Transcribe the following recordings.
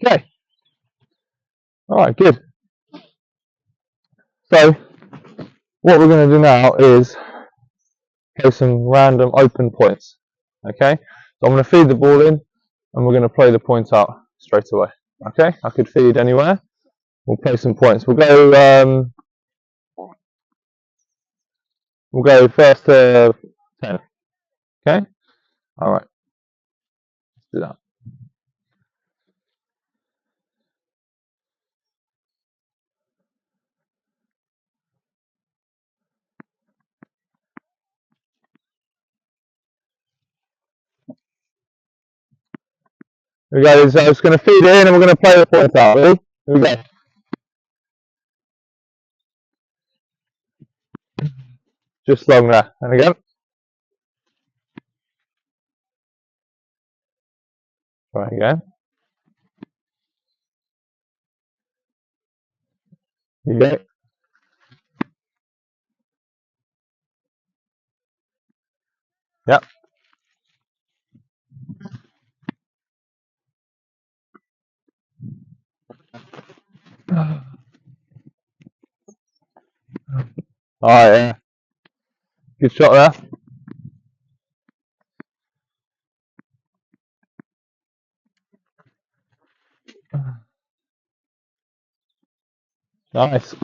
Okay. All right, good. So what we're going to do now is play some random open points. Okay. So I'm going to feed the ball in, and we're going to play the point out straight away. Okay. I could feed anywhere. We'll play some points. We'll go. We'll go first to 10. Okay. All right. Let's do that. Here we go. So I'm just going to feed it in, and we're going to play the point out. Ready? Here we go. Just long there. And again. Right again. Here you go. Yep. All right. Yeah. Good shot there. Nice.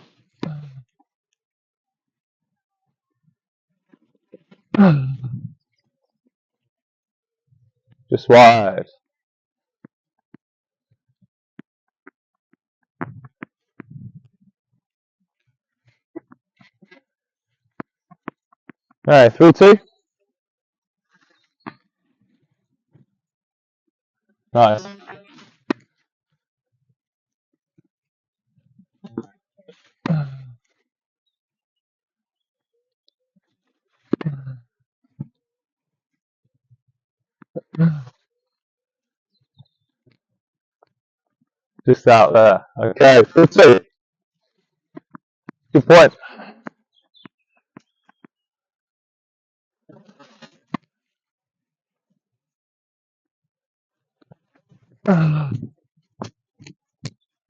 Just wide. All right. 3-2. Nice. Just out there. Okay. 4-2. Good point.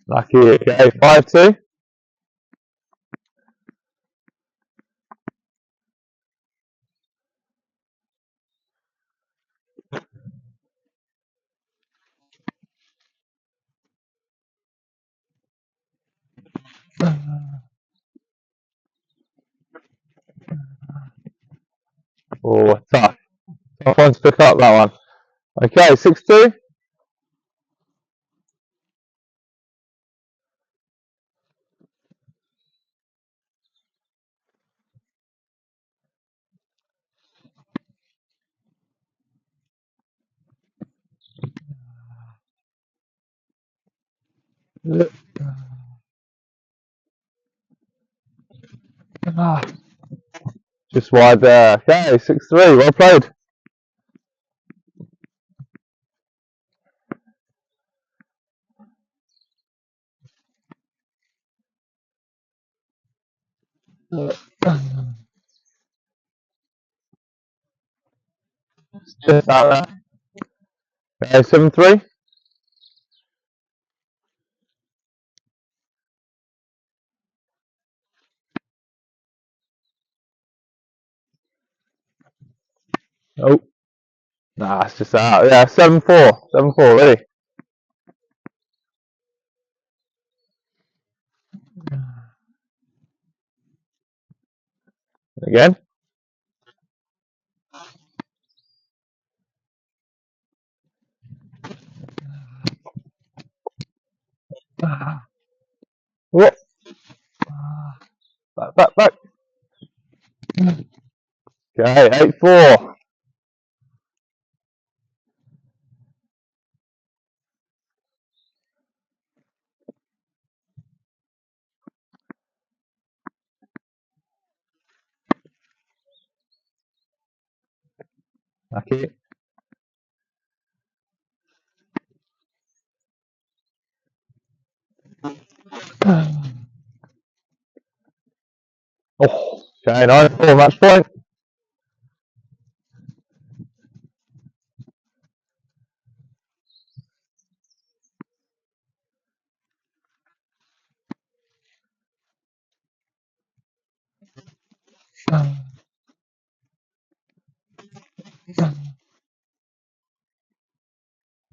Lucky. Okay. 5-2. Oh, tough. Tough one to pick up that one. Okay. 6-2. Just wide there. Okay. 6-3. Well played. Just out there. Okay. 7-3. Oh. Nah, it's just out. Yeah. 7-4. 7-4. Ready? Again. Whoop. Back, back, back. Okay, 8-4. Lucky. Oh, okay, 9-4, match point.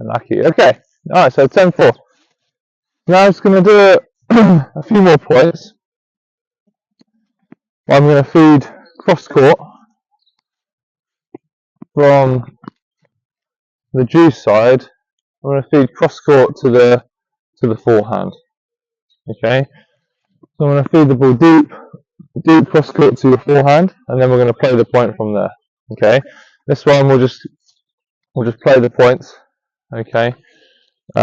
Lucky. Okay. Alright, so 10-4. Now I'm just going to do a few more points. I'm going to feed cross court from the juice side. I'm going to feed cross court to the forehand. Okay. So I'm going to feed the ball deep cross court to your forehand, and then we're going to play the point from there. Okay. This one we'll just play the points. Okay. We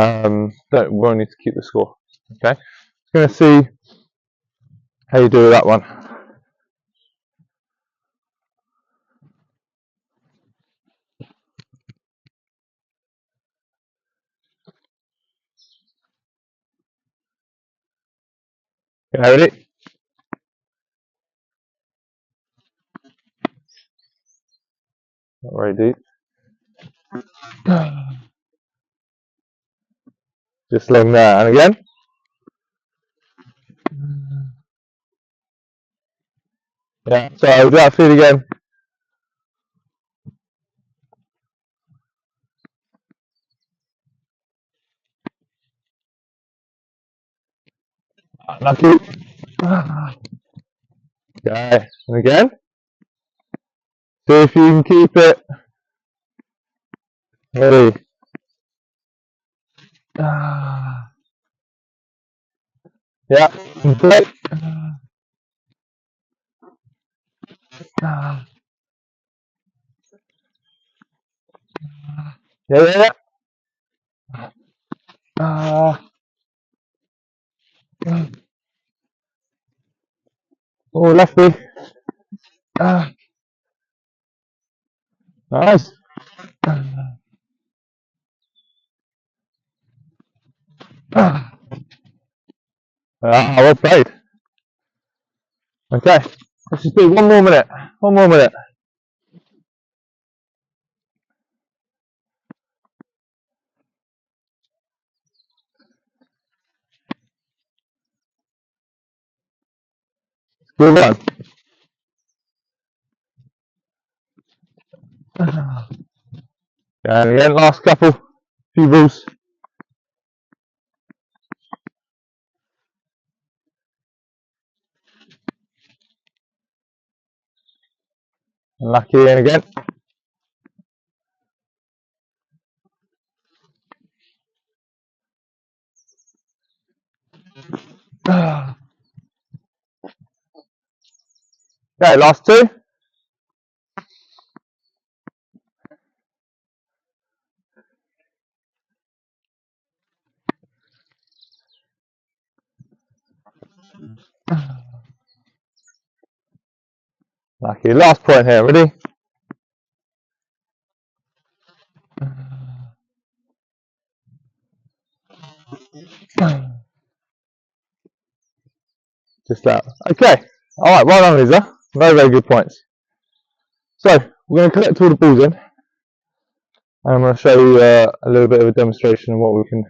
won't need to keep the score. Okay. Just going to see how you do with that one. Okay, ready? Not very deep. Just long there, and again. Yeah. So I'll do that feed again. Lucky. Okay. And again. See if you can keep it. Ready. Yeah. And play. Yeah. Oh, lefty. Nice. Well played. Okay. Let's just do one more minute. One more minute. Good one. And again, last couple. Few balls. Lucky in again. Okay, last two. Lucky. Last point here. Ready? Just that. Okay. Alright, well done, Lisa. Very, very good points. So, we're going to collect all the balls in. And I'm going to show you a little bit of a demonstration of what we can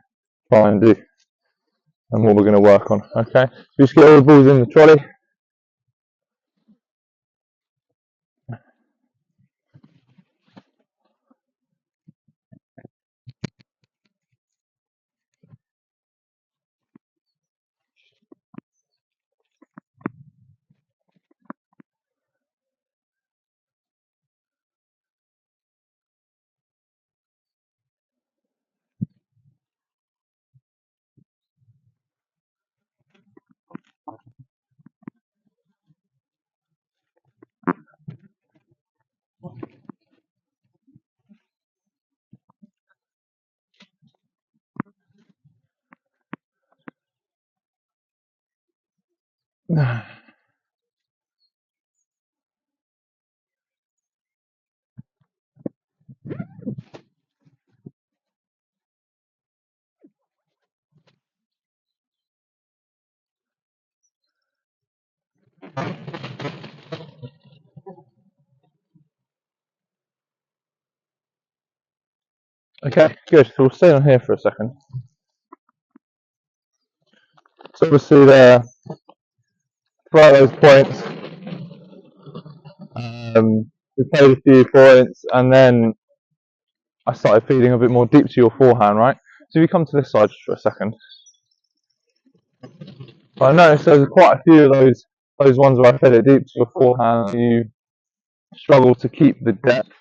try and do. And what we're going to work on. Okay. So just get all the balls in the trolley. Okay, good. So we'll stay on here for a second. So obviously there, throughout those points, we played a few points, and then I started feeding a bit more deep to your forehand, right? So if you come to this side just for a second. I noticed there's quite a few of those ones where I fed it deep to your forehand, you struggle to keep the depth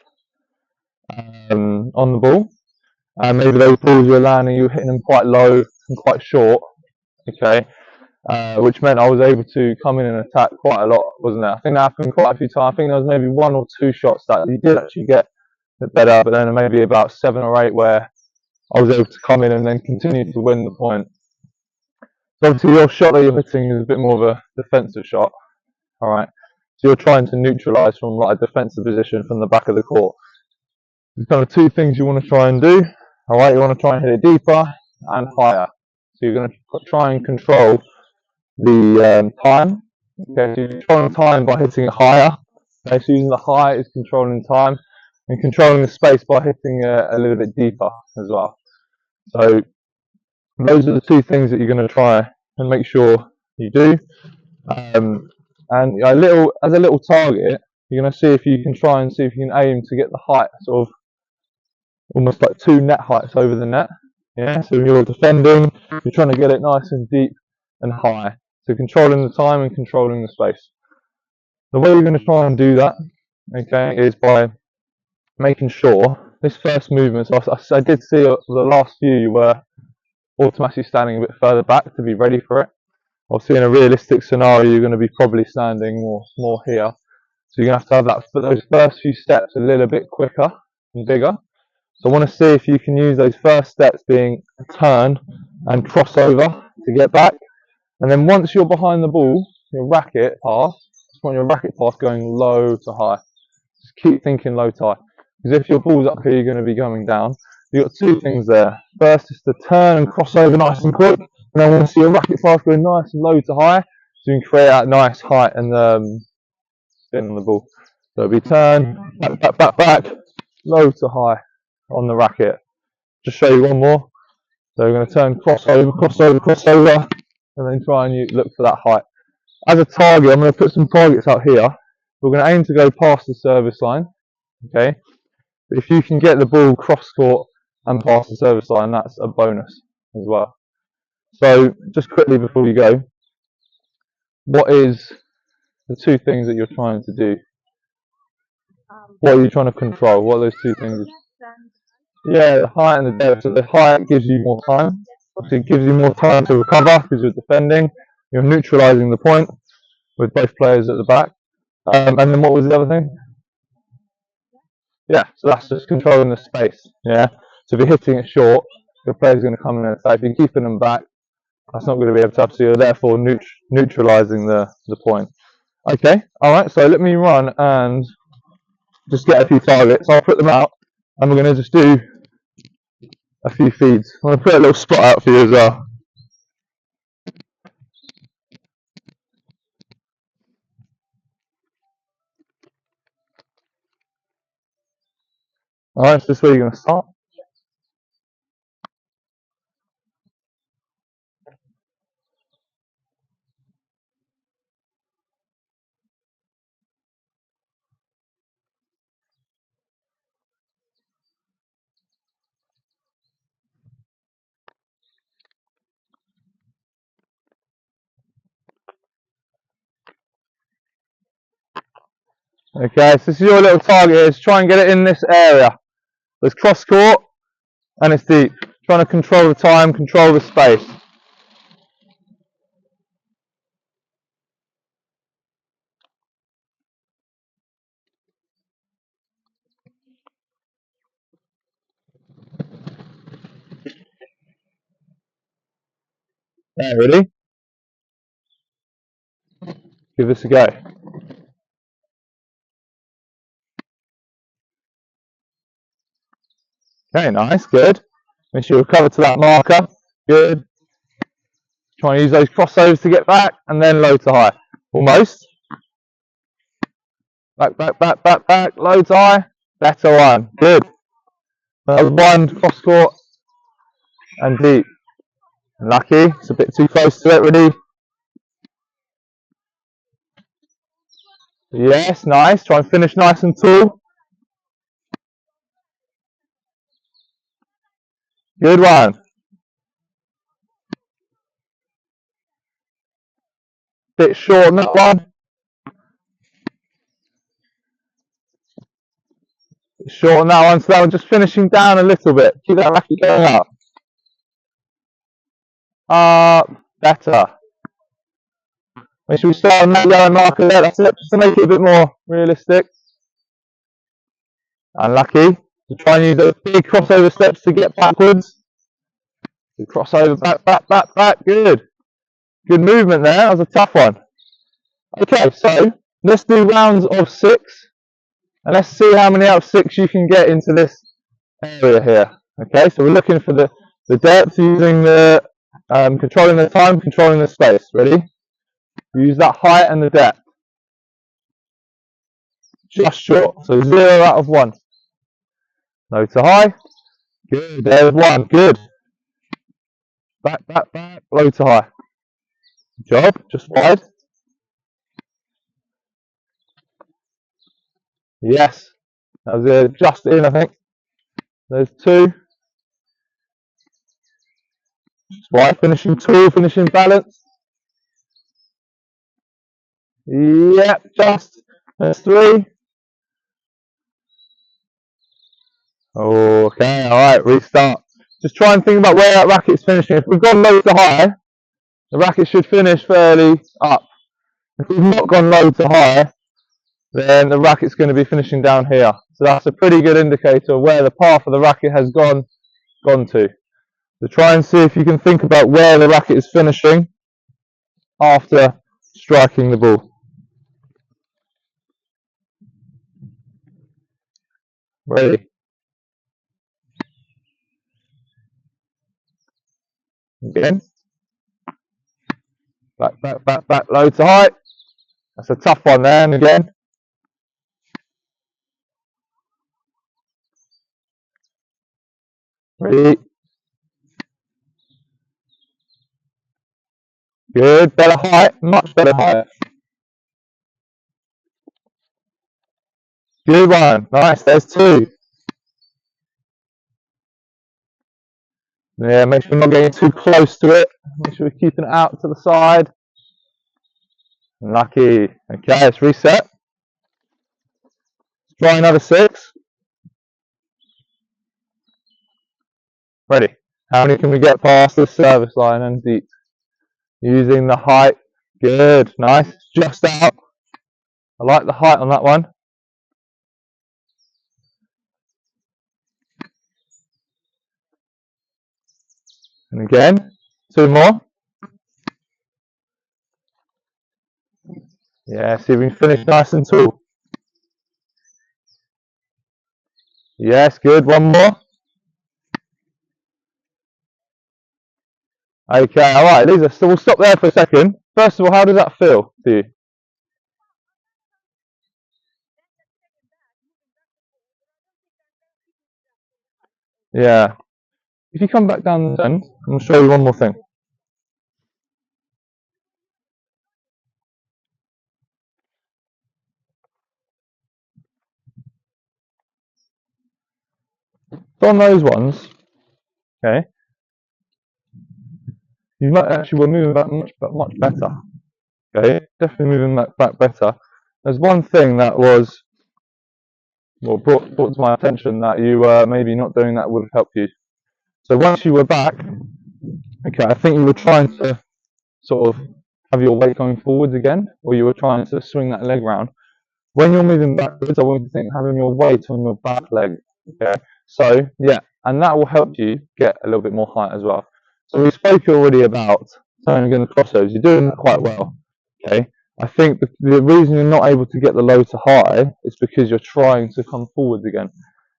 on the ball. And maybe those balls you're landing, you're hitting them quite low and quite short, okay? Which meant I was able to come in and attack quite a lot, wasn't it? I think that happened quite a few times. I think there was maybe 1 or 2 shots that you did actually get a bit better, but then maybe about 7 or 8 where I was able to come in and then continue to win the point. So obviously your shot that you're hitting is a bit more of a defensive shot, alright? So you're trying to neutralise from like a defensive position from the back of the court. There's kind of 2 things you want to try and do, alright? You want to try and hit it deeper and higher. So you're going to try and control the time. Okay, so you're controlling time by hitting it higher. Okay, so using the high is controlling time, and controlling the space by hitting a little bit deeper as well. So those are the 2 things that you're going to try and make sure you do. And as a little target, you're going to see if you can try and see if you can aim to get the height sort of almost like 2 net heights over the net. Yeah, so when you're defending, you're trying to get it nice and deep and high. So controlling the time and controlling the space. The way you're going to try and do that, okay, is by making sure this first movement. So I did see the last few you were automatically standing a bit further back to be ready for it. Obviously, in a realistic scenario, you're going to be probably standing more here. So you're going to have those first few steps a little bit quicker and bigger. So I want to see if you can use those first steps being a turn and crossover to get back. And then once you're behind the ball, your racket pass, just want your racket pass going low to high. Just keep thinking low to high. Because if your ball's up here, you're going to be going down. You've got 2 things there. First is to turn and cross over nice and quick. And then I want to see your racket pass going nice and low to high. So you can create that nice height and spin on the ball. So it'll be turn, back, low to high on the racket. Just show you one more. So we're going to turn crossover, and then try and look for that height. As a target, I'm going to put some targets out here. We're going to aim to go past the service line, okay? But if you can get the ball cross court and past the service line, that's a bonus as well. So just quickly before you go, what is the 2 things that you're trying to do? What are you trying to control? What are those 2 things? Yeah, the height and the depth. So the height gives you more time. Obviously, it gives you more time to recover because you're defending. You're neutralising the point with both players at the back. And then what was the other thing? Yeah, so that's just controlling the space. Yeah, so if you're hitting it short, your player's going to come in and attack. If you're keeping them back, that's not going to be able to happen. So you're therefore neutralising the point. Okay, all right. So let me run and just get a few targets. I'll put them out, and we're going to just do a few feeds. I'm going to put a little spot out for you as well. All right, so this is where you're going to start. Okay, so this is your little target. Is try and get it in this area. There's cross court and it's deep. Trying to control the time, control the space. Yeah, ready? Give this a go. Okay, nice, good. Make sure you recover to that marker. Good. Try and use those crossovers to get back, and then low to high. Almost. Back, low to high. Better one. Good. Another one, cross court, and deep. Lucky. It's a bit too close to it, ready? Yes, nice. Try and finish nice and tall. Good one. Bit short on that one. Bit short on that one. So that one just finishing down a little bit. Keep that racket going up. Up. Better. Make sure we start on that yellow marker there. That's it. Just to make it a bit more realistic. Unlucky. So try and use those big crossover steps to get backwards. So crossover, back, back, back, back. Good. Good movement there. That was a tough one. Okay, so let's do rounds of 6. And let's see how many out of 6 you can get into this area here. Okay, so we're looking for the depth using the, controlling the time, controlling the space. Ready? Use that height and the depth. Just short. So 0 out of 1. Low to high. Good. There's 1. Good. Back, back, back. Low to high. Good job. Just wide. Yes. That was just in, I think. There's 2. Just wide. Finishing tall. Finishing balanced. Yep. Just. There's 3. Okay. All right. Restart. Just try and think about where that racket's finishing. If we've gone low to high, the racket should finish fairly up. If we've not gone low to high, then the racket's going to be finishing down here. So that's a pretty good indicator of where the path of the racket has gone to. So try and see if you can think about where the racket is finishing after striking the ball. Ready? Again. Back, back, back, back, low to high. That's a tough one there, and again. Ready? Good, better height, much better height. Good one, nice, there's 2. Yeah, make sure we're not getting too close to it. Make sure we're keeping it out to the side. Lucky. Okay, let's reset. Let's try another 6. Ready. How many can we get past the service line and deep? Using the height. Good, nice. Just out. I like the height on that one. And again, 2 more. Yeah, see if we can finish nice and tall. Yes, good. 1 more. Okay, alright, Lisa, so we'll stop there for a second. First of all, how does that feel to you? Yeah. If you come back down the end, I'm going to show you one more thing. So on those ones, okay, you might actually were moving back much better. Okay, definitely moving back better. There's one thing that was brought to my attention that you were maybe not doing that would have helped you. So once you were back, okay, I think you were trying to sort of have your weight going forwards again, or you were trying to swing that leg round. When you're moving backwards, I want you to think having your weight on your back leg. Okay, so yeah, and that will help you get a little bit more height as well. So we spoke already about turning in the crossovers. You're doing that quite well. Okay, I think the reason you're not able to get the low to high is because you're trying to come forwards again.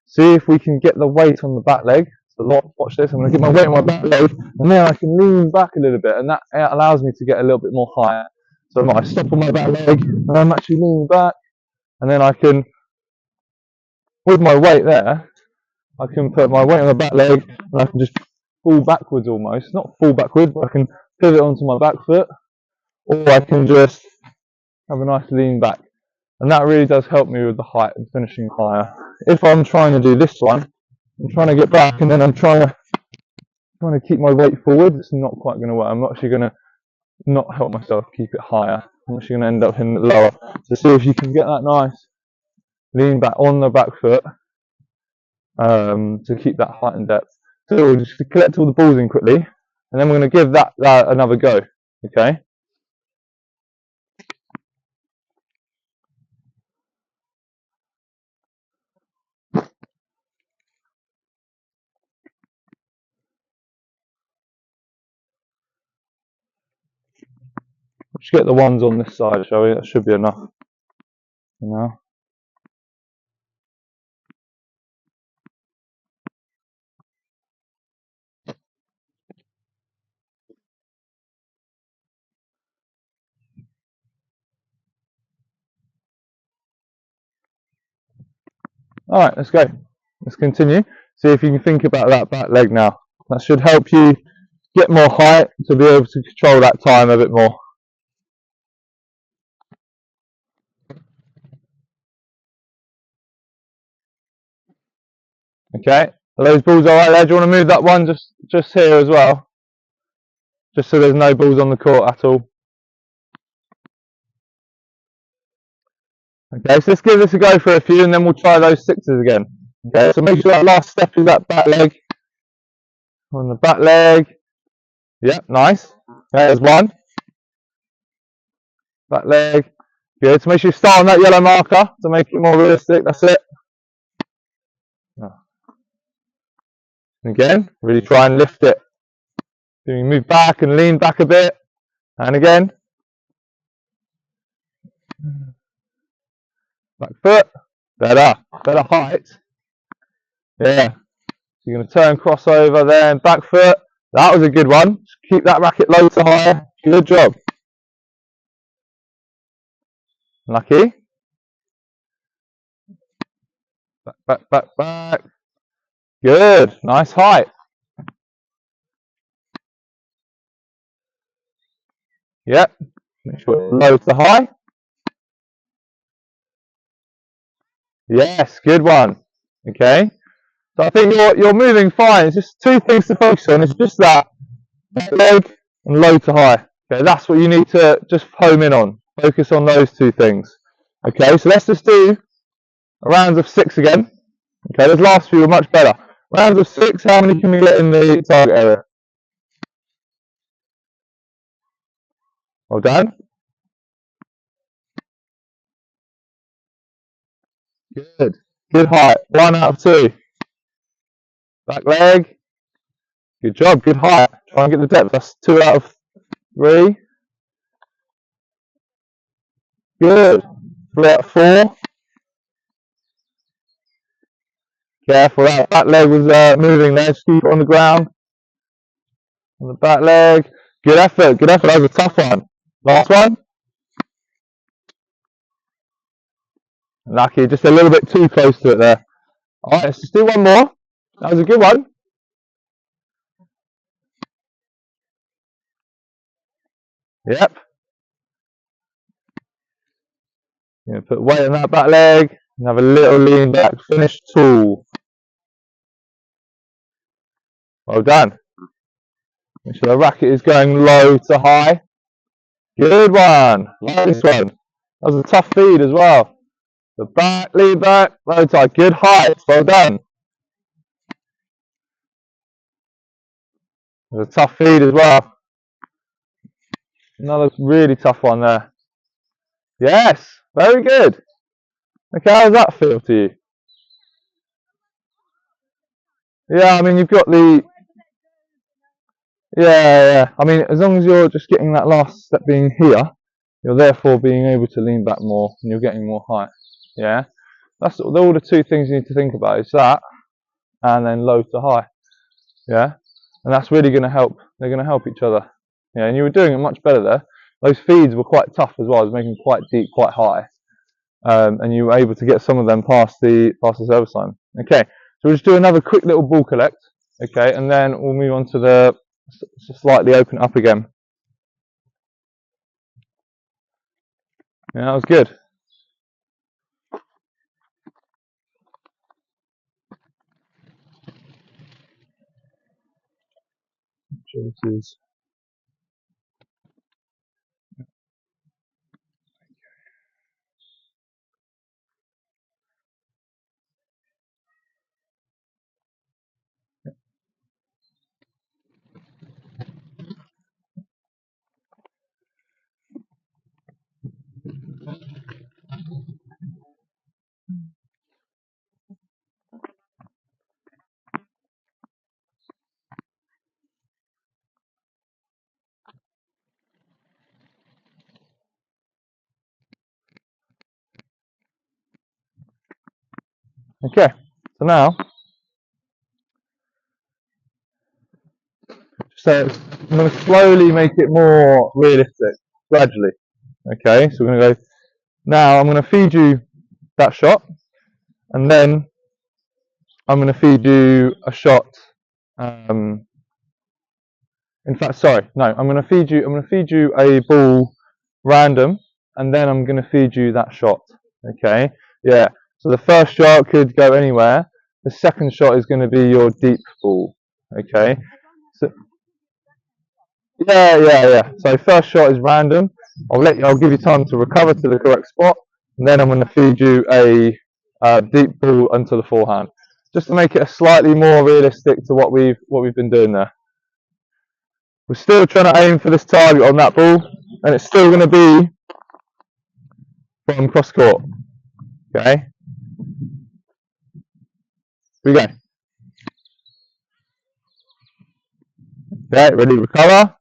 See if we can get the weight on the back leg. So watch this. I'm going to get my weight on my back leg, and then I can lean back a little bit, and that allows me to get a little bit more height. So I stop on my back leg, and I'm actually leaning back. And then I can, with my weight there, I can put my weight on the back leg and I can just fall backwards almost. Not fall backwards, but I can pivot onto my back foot. Or I can just have a nice lean back. And that really does help me with the height and finishing higher. If I'm trying to do this one, I'm trying to get back and then I'm trying to trying to keep my weight forward. It's not quite going to work. I'm actually going to not help myself keep it higher. I'm actually going to end up hitting it lower. So see if you can get that nice lean back on the back foot to keep that height and depth. So we'll just collect all the balls in quickly, and then we're going to give that another go. Okay. Let's get the ones on this side, shall we? That should be enough. Now. Alright, let's go. Let's continue. See if you can think about that back leg now. That should help you get more height to be able to control that time a bit more. Okay, are those balls alright there? Do you want to move that one just here as well? Just so there's no balls on the court at all. Okay, so let's give this a go for a few and then we'll try those sixes again. Okay, so make sure that last step is that back leg. On the back leg. Yep, nice. Okay, there's one. Back leg. Good, so make sure you start on that yellow marker to make it more realistic. That's it. Again, really try and lift it. So you move back and lean back a bit. And again. Back foot. Better height. Yeah. So you're going to turn crossover then, back foot. That was a good one. Just keep that racket low to high. Good job. Lucky. Back. Good. Nice height. Yep. Make sure it's low to high. Yes, good one. Okay. So I think you're moving fine. It's just two things to focus on. It's just that leg and low to high. Okay, that's what you need to just home in on. Focus on those two things. Okay, so let's just do a round of 6 again. Okay, those last few were much better. Rounds of 6, how many can we get in the target area? Well done. Good. Good height. 1 out of 2. Back leg. Good job. Good height. Try and get the depth. That's 2 out of 3. Good. 3 out of 4. Careful, that back leg was moving there. Just keep it on the ground. On the back leg. Good effort. That was a tough one. Last one. Lucky, just a little bit too close to it there. Alright, let's just do one more. That was a good one. Yep. Yeah, put weight on that back leg and have a little lean back. Finish tall. Well done. Make sure the racket is going low to high. Good one. Like this one. That was a tough feed as well. The back, lean back, low to high. Good height. Well done. It was a tough feed as well. Another really tough one there. Yes, very good. Okay, how does that feel to you? Yeah, I mean, you've got the... Yeah. I mean, as long as you're just getting that last step being here, you're therefore being able to lean back more and you're getting more height. Yeah, that's all the 2 things you need to think about is that and then low to high. Yeah, and that's really going to help. They're going to help each other. Yeah, and you were doing it much better there. Those feeds were quite tough as well. I was making quite deep, quite high. And you were able to get some of them past the service line. Okay, so we'll just do another quick little ball collect. Okay, and then we'll move on to the slightly open up again. Yeah, that was good. shorties. Okay, so now, so I'm going to slowly make it more realistic, gradually. Okay, so we're going to go, now I'm going to feed you that shot, and then I'm going to feed you a shot. In fact, sorry, no, I'm going to feed you a ball random, and then I'm going to feed you that shot. Okay, yeah. So the first shot could go anywhere. The second shot is going to be your deep ball. Okay. So yeah. So first shot is random. I'll give you time to recover to the correct spot, and then I'm going to feed you a deep ball onto the forehand, just to make it a slightly more realistic to what we've been doing there. We're still trying to aim for this target on that ball, and it's still going to be from cross court. Okay. Here we go. Okay, ready, recover.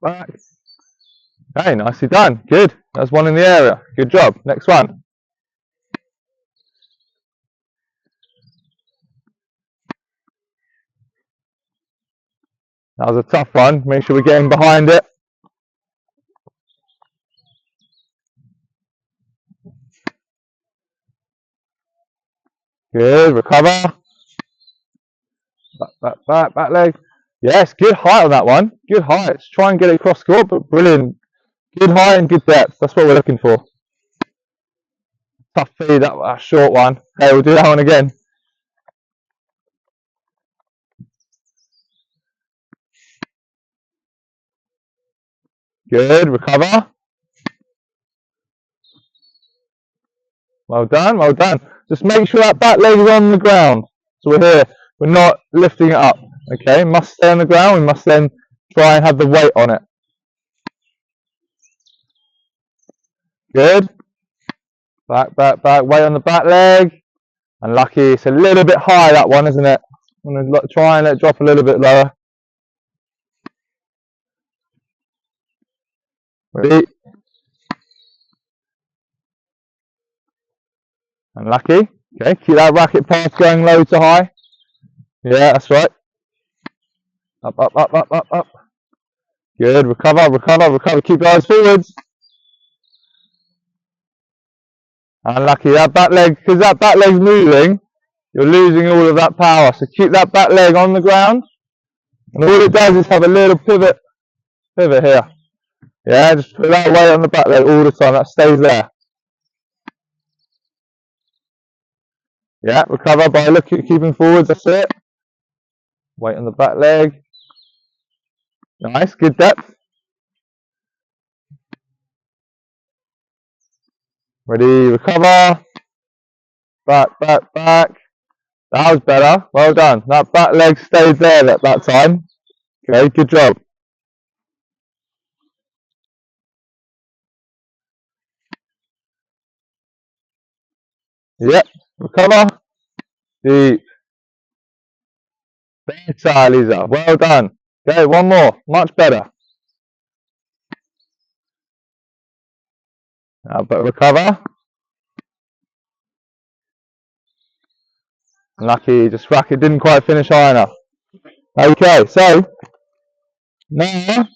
Back. Okay, nicely done. Good. That's one in the area. Good job. Next one. That was a tough one. Make sure we're getting behind it. Good. Recover. Back leg. Yes, good height on that one. Good height. Let's try and get it across court, but brilliant. Good height and good depth. That's what we're looking for. Tough feed, that short one. Okay, we'll do that one again. Good. Recover. Well done. Well done. Just make sure that back leg is on the ground. So we're here. We're not lifting it up. Okay, must stay on the ground. We must then try and have the weight on it. Good. Back. Weight on the back leg. Unlucky. It's a little bit high, that one, isn't it? I'm going to try and let it drop a little bit lower. Ready? Unlucky. Okay, keep that racket path going low to high. Yeah, that's right. Up. Good. Recover. Keep your eyes forwards. Unlucky. That back leg, because that back leg's moving, you're losing all of that power. So keep that back leg on the ground. And all it does is have a little pivot here. Yeah, just put that weight on the back leg all the time. That stays there. Yeah, recover by keeping forwards. That's it. Weight on the back leg. Nice, good depth. Ready, recover. Back. That was better. Well done. That back leg stayed there at that time. Okay, good job. Yep, recover. Deep. Better, Lisa. Well done. Okay, one more. Much better. Now, but recover. Lucky, just racket didn't quite finish high enough. Okay, so now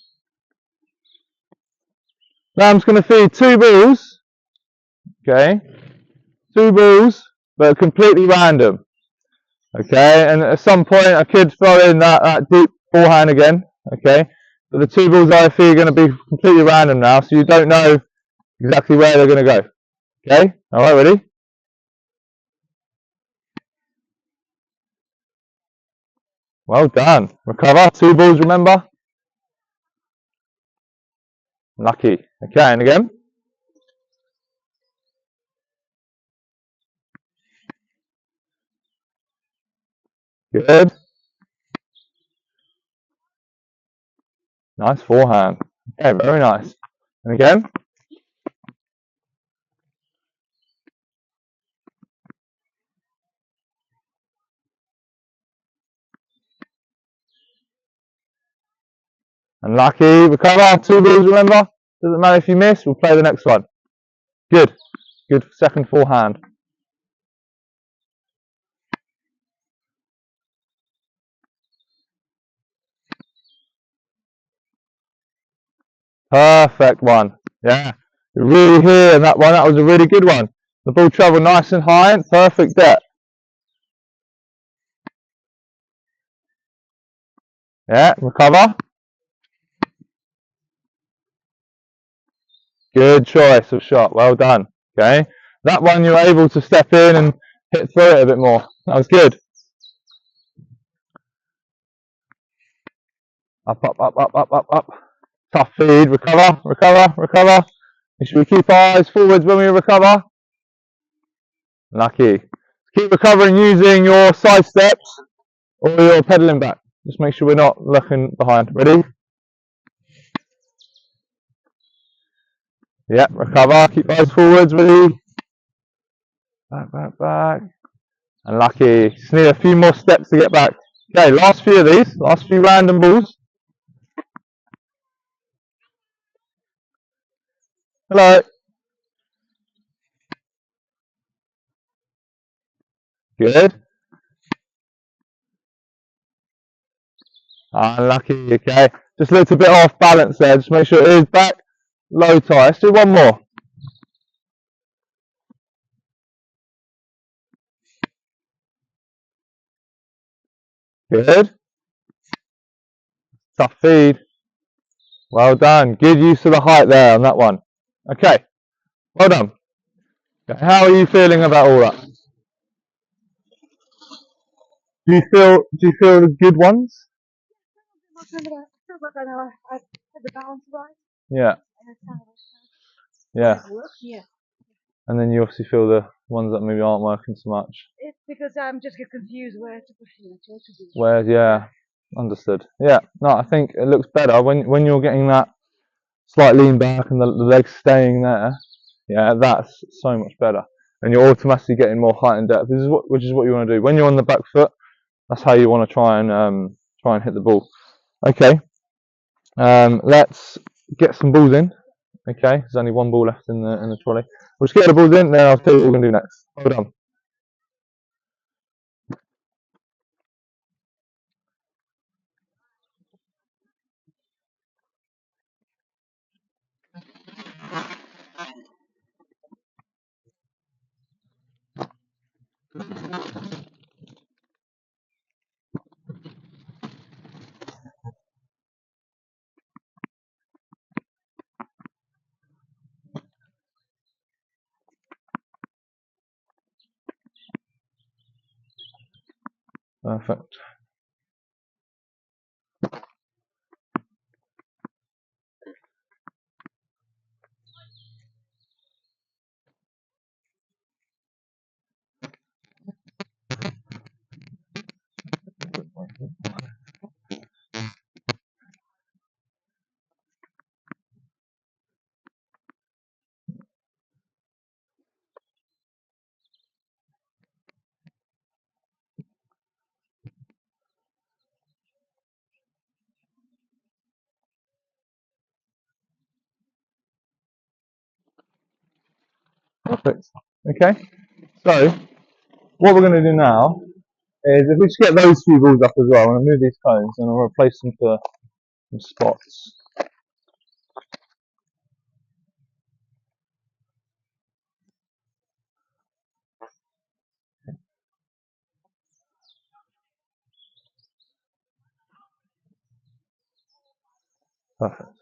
I'm just going to feed two balls. Okay, two balls, but completely random. Okay, and at some point I could throw in that deep forehand again. Okay, but the two balls I feed are going to be completely random now, so you don't know exactly where they're going to go. Okay, all right, ready? Well done. Recover. 2 balls, remember? Lucky. Okay, and again. Good. Nice forehand. Okay, very nice. And again. And lucky. Recover. 2 balls, remember? Doesn't matter if you miss, we'll play the next one. Good. Good second forehand. Perfect one. Yeah. You're really here, that one. That was a really good one. The ball travelled nice and high. Perfect depth. Yeah, recover. Good choice of shot. Well done. Okay. That one you were able to step in and hit through it a bit more. That was good. Up, up, up, up, up, up, up. Tough feed. Recover, recover, recover. Make sure we keep our eyes forwards when we recover. Lucky. Keep recovering using your side steps or your pedaling back. Just make sure we're not looking behind. Ready? Yeah, recover. Keep eyes forwards. Ready? Back, back, back. And lucky. Just need a few more steps to get back. Okay, last few of these. Last few random balls. Hello. Good. Unlucky, okay. Just looked a bit off balance there. Just make sure it is back. Low tie. Let's do one more. Good. Tough feed. Well done. Good use of the height there on that one. Okay. Well done. Okay. How are you feeling about all that? Do you feel the good ones? Yeah. Yeah. And then you obviously feel the ones that maybe aren't working so much. It's because I'm just get confused where to push it, what to do. Where, yeah, understood. Yeah, no, I think it looks better when you're getting that slight lean back and the legs staying there. Yeah, that's so much better, and you're automatically getting more height and depth. Which is what you want to do when you're on the back foot. That's how you want to try and hit the ball. Okay, let's get some balls in. Okay, there's only one ball left in the trolley. We'll just get the balls in, then I'll tell you what we're gonna do next. Hold on. Perfect. Perfect. Okay. So what we're going to do now is if we just get those few balls up as well, I'm going to move these cones and I'll replace them for some spots. Perfect.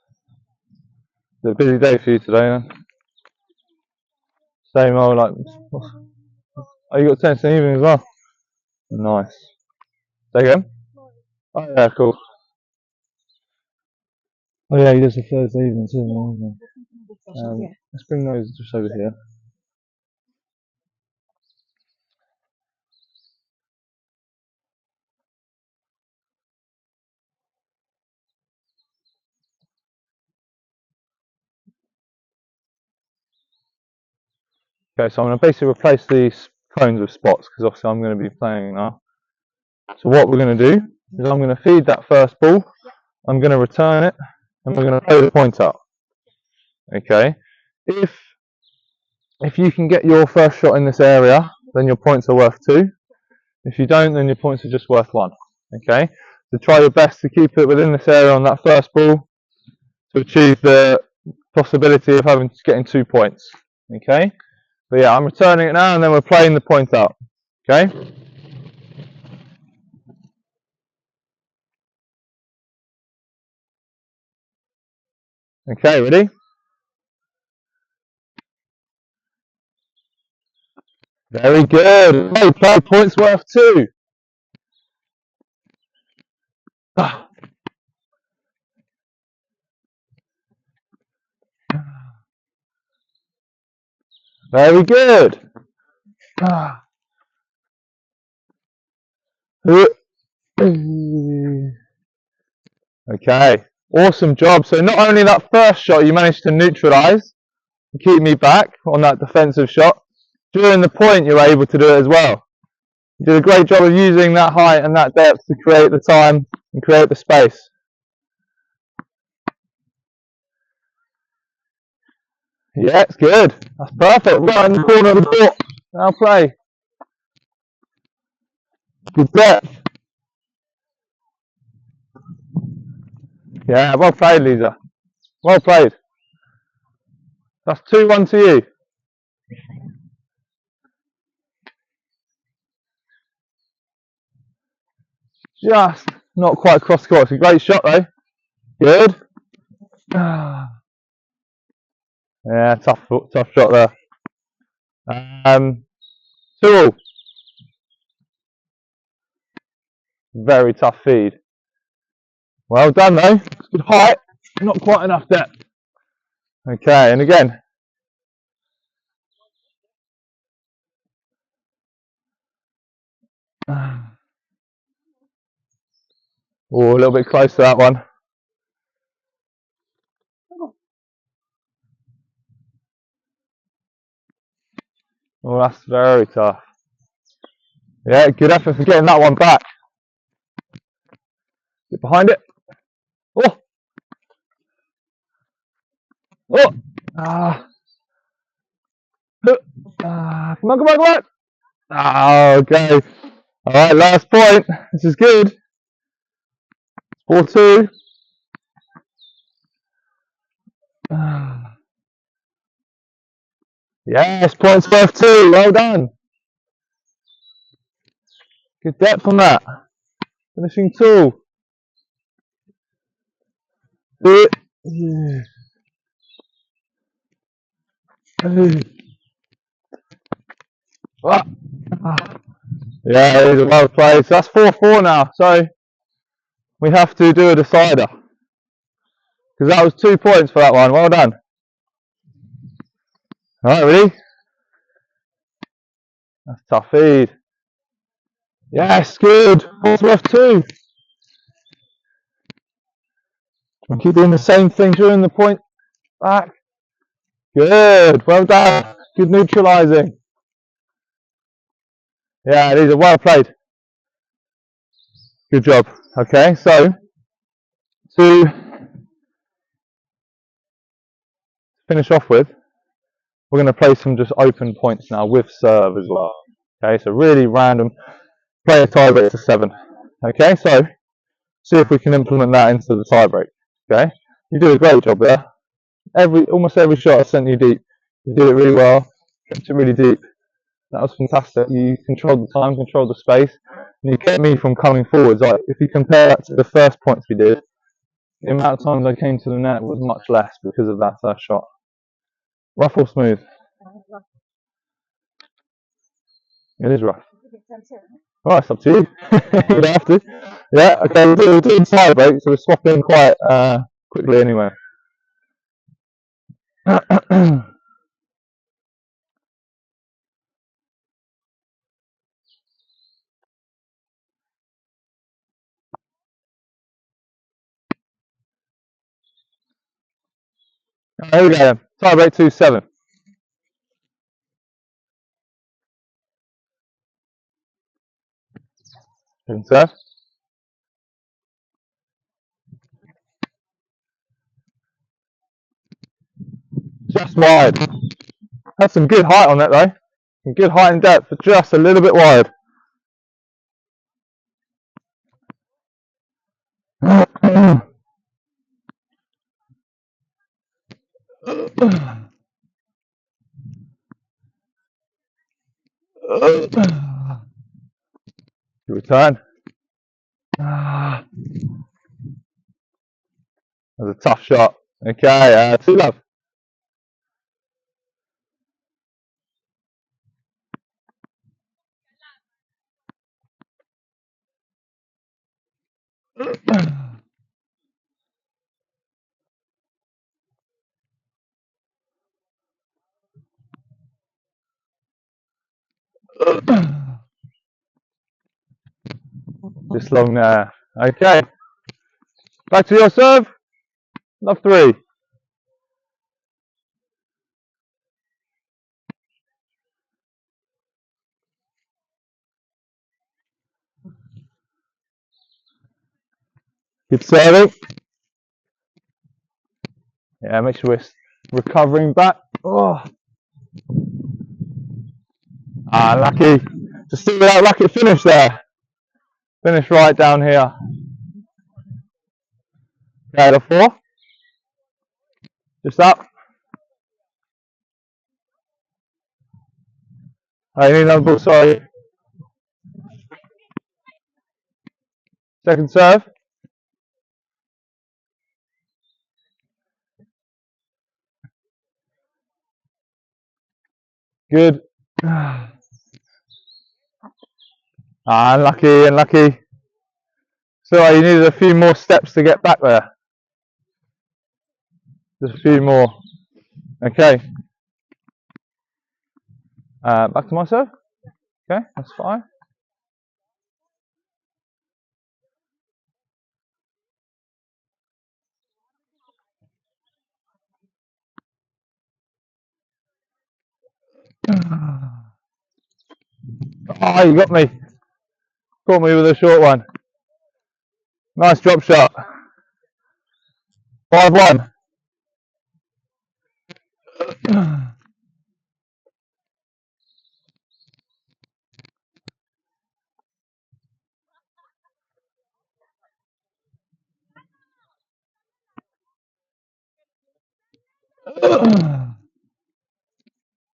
It's a busy day for you today, then? Same old, like. Oh, you got tennis in the evening as well? Nice. Say again? Oh yeah, cool. Oh yeah, he does the Thursday evenings, isn't he? Let's bring those just over here. Okay, so I'm going to basically replace these cones with spots because obviously I'm going to be playing now. So what we're going to do is I'm going to feed that first ball, I'm going to return it, and we're going to play the point out. Okay, if you can get your first shot in this area, then your points are worth 2. If you don't, then your points are just worth 1. Okay, so try your best to keep it within this area on that first ball to achieve the possibility of getting 2 points. Okay, but yeah, I'm returning it now, and then we're playing the point out. Okay. Okay, ready? Very good. Hey, play points worth 2. Ah, very good. Ah. Okay, awesome job. So not only that first shot you managed to neutralise and keep me back on that defensive shot, during the point you were able to do it as well. You did a great job of using that height and that depth to create the time and create the space. Yeah, it's good. That's perfect. Right in the corner of the court. Now play. Good depth. Yeah, well played, Lisa. Well played. That's 2-1 to you. Just not quite cross court. It's a great shot though. Good. Yeah, tough shot there. 2-all. Very tough feed. Well done though. It's good height. Not quite enough depth. Okay, and again. Oh, a little bit close to that one. Oh, that's very tough. Yeah, good effort for getting that one back. Get behind it. Oh! Oh! Ah! Come on, come on, come on! Ah, okay. Alright, last point. This is good. 4-2. Yes, points worth 2. Well done. Good depth on that. Finishing 2. Yeah, it is well played. So that's 4-4 now. So we have to do a decider. Because that was 2 points for that one. Well done. Alright, ready? That's tough feed. Yes, good. Points worth 2. And keep doing the same thing during the point back. Good. Well done. Good neutralising. Yeah, these are well played. Good job. Okay, so to finish off with, we're going to play some just open points now with serve as well. Okay, so really random. Play a tiebreak to 7. Okay, so see if we can implement that into the tiebreak. Okay, you did a great job there. Almost every shot I sent you deep, you did it really well. Kept it really deep. That was fantastic. You controlled the time, controlled the space, and you kept me from coming forwards. Like if you compare that to the first points we did, the amount of times I came to the net was much less because of that first shot. Rough or smooth? It is rough. Well, it's up to you. You don't have to. Yeah, okay, we're doing tie break, so we're swapping quite quickly anyway. Here we go then. Tie break 2-7. Second serve. Just wide. That's some good height on that though. Some good height and depth, but just a little bit wide. Return. That was a tough shot. Okay, 2-love. Just long there. Okay. Back to your serve. Love 3. Good serving. Yeah, make sure we're recovering back. Oh. Lucky. Just see that lucky finish there. Finish right down here. Okay, the 4. Just up. I need another ball, sorry. Second serve. Good. Unlucky, unlucky. So you needed a few more steps to get back there. Just a few more. Okay. Back to my serve. Okay, that's fine. Oh, you got me. Caught me with a short one. Nice drop shot. 5-1.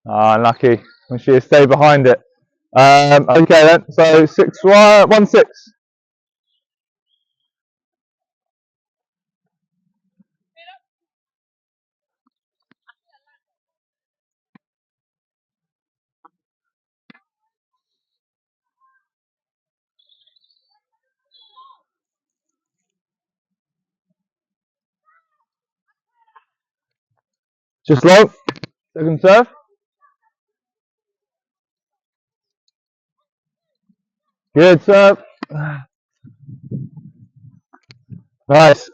Unlucky. We should have stayed behind it. Okay then, so 1-6. Just long. Second serve. Good serve. Nice.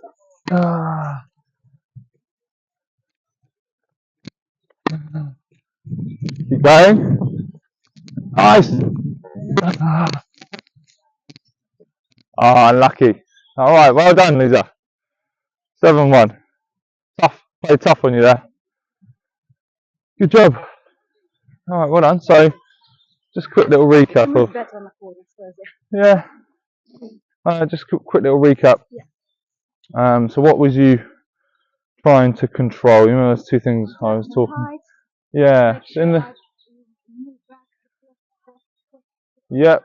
Keep going. Nice. Unlucky. Alright, well done, Lisa. 7-1. Tough. Played tough on you there. Good job. Alright, well done. So, just a quick little recap of. Better on the 4 this Thursday. Yeah. Just a quick little recap. Yeah. So, what was you trying to control? You know, there's 2 things I was talking. Height, Yeah. In the. Yep.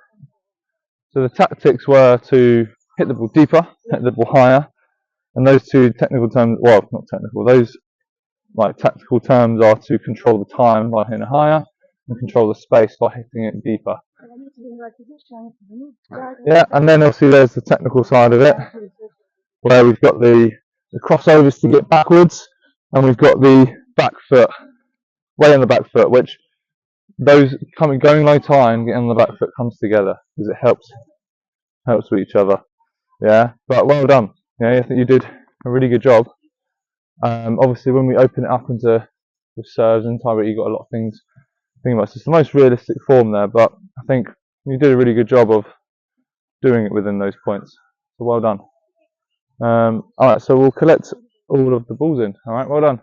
So the tactics were to hit the ball deeper, hit the ball higher, and those 2 technical terms. Well, not technical. Those like tactical terms are to control the time by hitting higher and control the space by hitting it deeper. I need to be in the right position. Yeah, and then obviously there's the technical side of it, where we've got the crossovers to get backwards, and we've got the back foot, way on the back foot, which those going low tie and getting on the back foot comes together because it helps with each other. Yeah, but well done. Yeah, I think you did a really good job. Obviously, when we open it up into the serves and tie, you got a lot of things. It's the most realistic form there, but I think you did a really good job of doing it within those points. So well done. All right, so we'll collect all of the balls in. All right, well done.